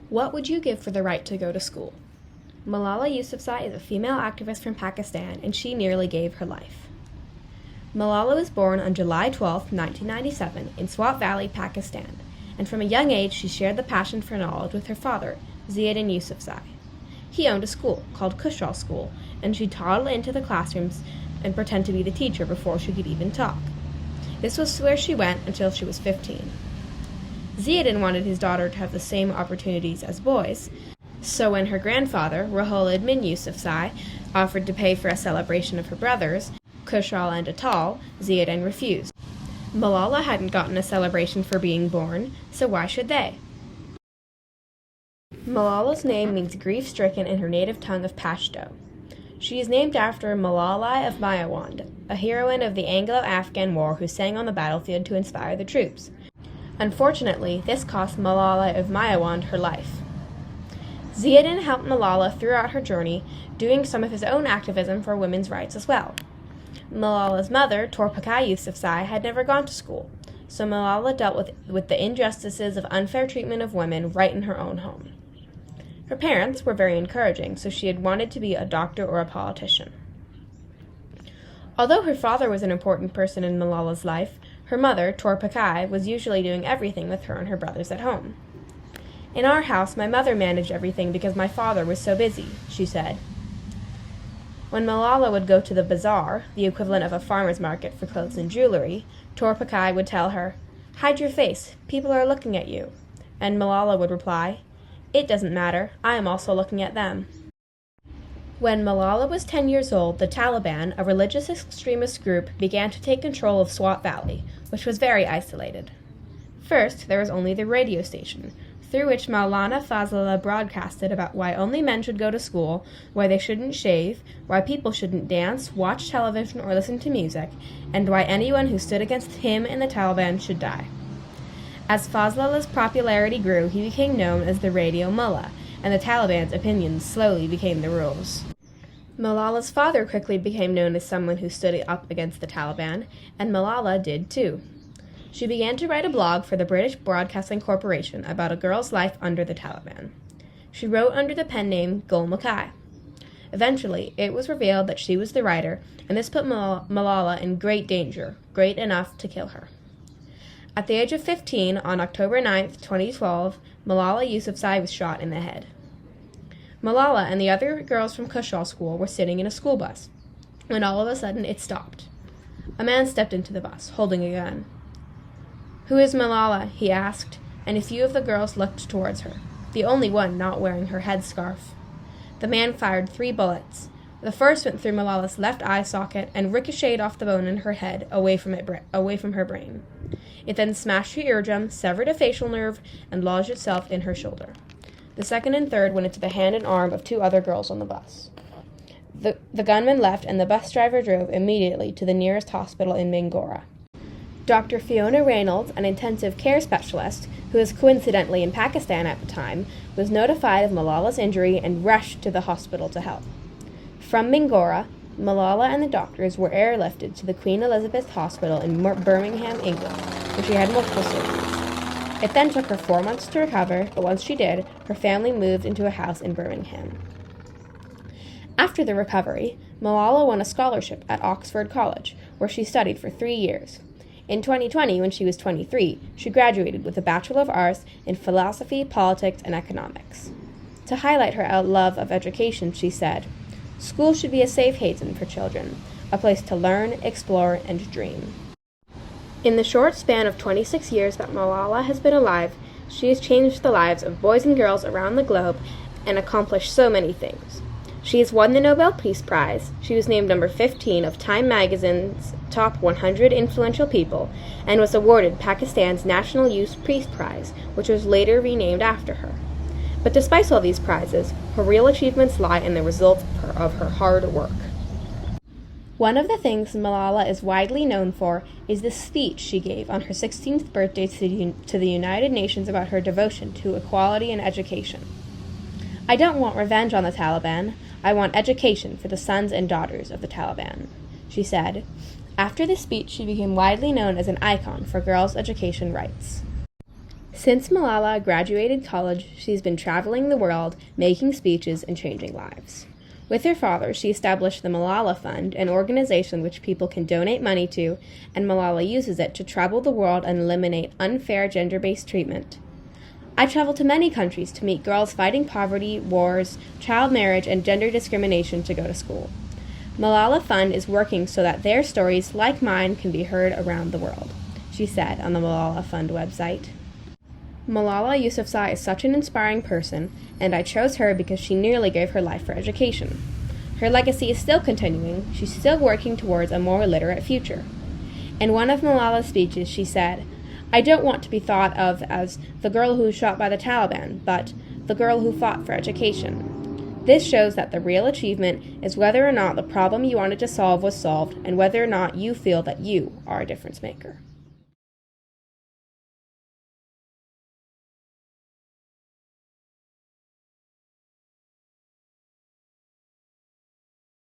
What would you give for the right to go to school? Malala Yousafzai is a female activist from Pakistan, and she nearly gave her life. Malala was born on July 12, 1997, in Swat Valley, Pakistan, and from a young age she shared the passion for knowledge with her father, Ziauddin Yousafzai. He owned a school called Kushal School, and she'd toddle into the classrooms and pretend to be the teacher before she could even talk. This was where she went until she was 15. Ziauddin wanted his daughter to have the same opportunities as boys, so when her grandfather, Rahul Admin Yousafzai, offered to pay for a celebration of her brothers, Kushal and Atal, Ziauddin refused. Malala hadn't gotten a celebration for being born, so why should they? Malala's name means grief-stricken in her native tongue of Pashto. She is named after Malala of Mayawand, a heroine of the Anglo-Afghan War who sang on the battlefield to inspire the troops. Unfortunately, this cost Malala of Mayawand her life. Ziauddin helped Malala throughout her journey, doing some of his own activism for women's rights as well. Malala's mother, Torpakai Yousafzai, had never gone to school, so Malala dealt with the injustices of unfair treatment of women right in her own home. Her parents were very encouraging, so she had wanted to be a doctor or a politician. Although her father was an important person in Malala's life, her mother, Torpakai, was usually doing everything with her and her brothers at home. "In our house, my mother managed everything because my father was so busy," she said. When Malala would go to the bazaar, the equivalent of a farmer's market for clothes and jewelry, Torpakai would tell her, "Hide your face, people are looking at you." And Malala would reply, "It doesn't matter, I am also looking at them." When Malala was 10 years old, the Taliban, a religious extremist group, began to take control of Swat Valley, which was very isolated. First, there was only the radio station, through which Maulana Fazlullah broadcasted about why only men should go to school, why they shouldn't shave, why people shouldn't dance, watch television, or listen to music, and why anyone who stood against him and the Taliban should die. As Fazlullah's popularity grew, he became known as the Radio Mullah, and the Taliban's opinions slowly became the rules. Malala's father quickly became known as someone who stood up against the Taliban, and Malala did too. She began to write a blog for the British Broadcasting Corporation about a girl's life under the Taliban. She wrote under the pen name Gul Makai. Eventually, it was revealed that she was the writer, and this put Malala in great danger, great enough to kill her. At the age of 15, on October 9, 2012, Malala Yousafzai was shot in the head. Malala and the other girls from Kushal School were sitting in a school bus, when all of a sudden it stopped. A man stepped into the bus, holding a gun. "Who is Malala?" he asked, and a few of the girls looked towards her, the only one not wearing her headscarf. The man fired 3 bullets. The first went through Malala's left eye socket and ricocheted off the bone in her head, away from her brain. It then smashed her eardrum, severed a facial nerve, and lodged itself in her shoulder. The second and third went into the hand and arm of 2 other girls on the bus. The gunman left, and the bus driver drove immediately to the nearest hospital in Mingora. Dr. Fiona Reynolds, an intensive care specialist, who was coincidentally in Pakistan at the time, was notified of Malala's injury and rushed to the hospital to help. From Mingora, Malala and the doctors were airlifted to the Queen Elizabeth Hospital in Birmingham, England, where she had multiple surgeries. It then took her 4 months to recover, but once she did, her family moved into a house in Birmingham. After the recovery, Malala won a scholarship at Oxford College, where she studied for 3 years. In 2020, when she was 23, she graduated with a Bachelor of Arts in Philosophy, Politics, and Economics. To highlight her love of education, she said, "School should be a safe haven for children, a place to learn, explore, and dream." In the short span of 26 years that Malala has been alive, she has changed the lives of boys and girls around the globe and accomplished so many things. She has won the Nobel Peace Prize, she was named number 15 of Time magazine's top 100 influential people, and was awarded Pakistan's National Youth Peace Prize, which was later renamed after her. But despite all these prizes, her real achievements lie in the result of her hard work. One of the things Malala is widely known for is the speech she gave on her 16th birthday to the United Nations about her devotion to equality and education. "I don't want revenge on the Taliban. I want education for the sons and daughters of the Taliban," she said. After this speech, she became widely known as an icon for girls' education rights. Since Malala graduated college, she's been traveling the world, making speeches, and changing lives. With her father, she established the Malala Fund, an organization which people can donate money to, and Malala uses it to travel the world and eliminate unfair gender-based treatment. I travel to many countries to meet girls fighting poverty, wars, child marriage, and gender discrimination to go to school. Malala Fund is working so that their stories, like mine, can be heard around the world, she said on the Malala Fund website. Malala Yousafzai is such an inspiring person, and I chose her because she nearly gave her life for education. Her legacy is still continuing. She's still working towards a more literate future. In one of Malala's speeches, she said, "I don't want to be thought of as the girl who was shot by the Taliban, but the girl who fought for education." This shows that the real achievement is whether or not the problem you wanted to solve was solved, and whether or not you feel that you are a difference maker.